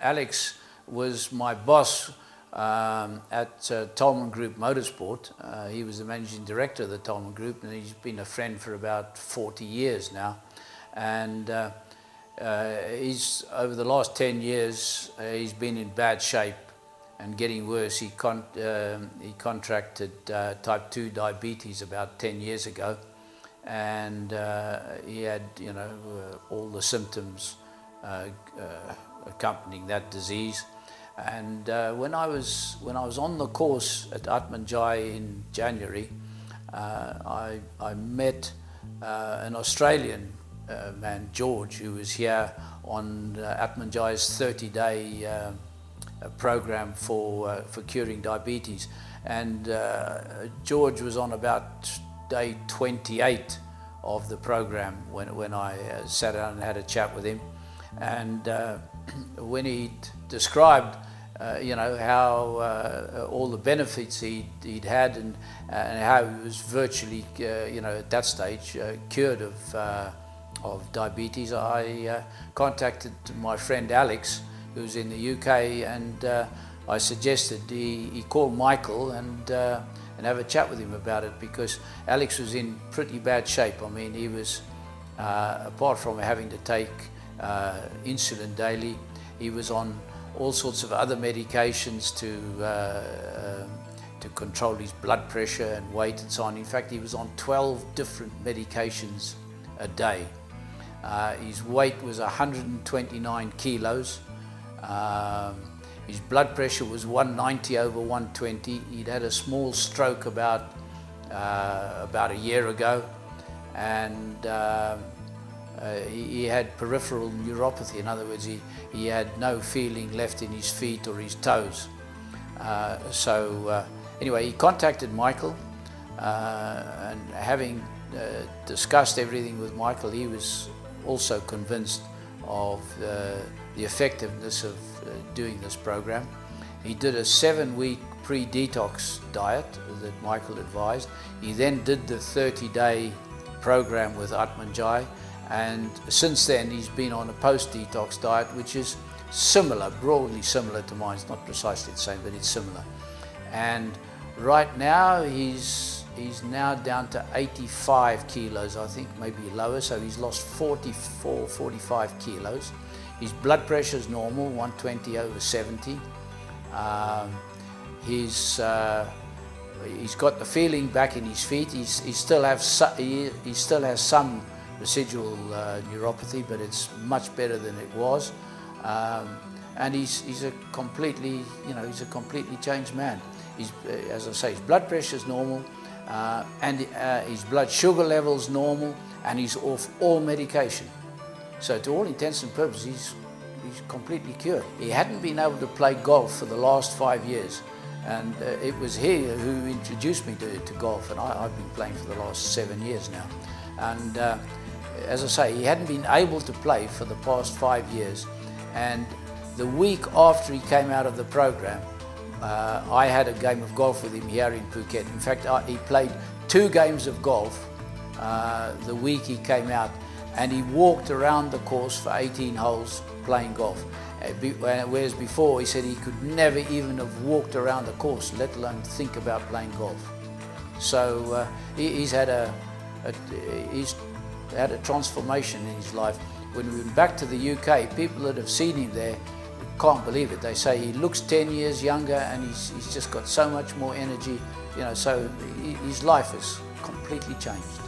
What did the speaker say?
Alex was my boss at Tolman Group Motorsport. He was the managing director of the Tolman Group, and he's been a friend for about 40 years now. And he's, over the last 10 years, he's been in bad shape and getting worse. He contracted type 2 diabetes about 10 years ago, and he had, all the symptoms accompanying that disease. And when I was on the course at Atmanjai in January, I met an Australian man, George, who was here on Atmanjai's 30-day program for curing diabetes. And George was on about day 28 of the program when I sat down and had a chat with him. And when he described how all the benefits he'd had and how he was virtually at that stage cured of diabetes, I contacted my friend Alex, who's in the UK, and I suggested he call Michael and have a chat with him about it, because Alex was in pretty bad shape. I mean, he was, apart from having to take insulin daily, he was on all sorts of other medications to control his blood pressure and weight and so on. In fact, he was on 12 different medications a day. His weight was 129 kilos. His blood pressure was 190 over 120. He'd had a small stroke about a year ago, and he had peripheral neuropathy. In other words, he had no feeling left in his feet or his toes. Anyway, he contacted Michael, and having discussed everything with Michael, he was also convinced of the effectiveness of doing this program. He did a 7-week pre-detox diet that Michael advised. He then did the 30-day program with Atmanjai, and since then he's been on a post-detox diet, which is similar, broadly similar to mine. It's not precisely the same, but it's similar. And right now he's now down to 85 kilos, I think, maybe lower, so he's lost 44, 45 kilos. His blood pressure is normal, 120 over 70. He's got the feeling back in his feet. He still has some residual neuropathy, but it's much better than it was. And he's a completely changed man. As I say, his blood pressure is normal, and his blood sugar level's normal, and he's off all medication. So to all intents and purposes, he's completely cured. He hadn't been able to play golf for the last 5 years, and it was he who introduced me to golf, and I've been playing for the last 7 years now. And as I say, he hadn't been able to play for the past 5 years, and the week after he came out of the program, I had a game of golf with him here in Phuket. In fact, he played 2 games of golf the week he came out, and he walked around the course for 18 holes playing golf. Whereas before he said he could never even have walked around the course, let alone think about playing golf. So he's had a transformation in his life. When we went back to the UK, people that have seen him there can't believe it. They say he looks 10 years younger, and he's just got so much more energy. So his life has completely changed.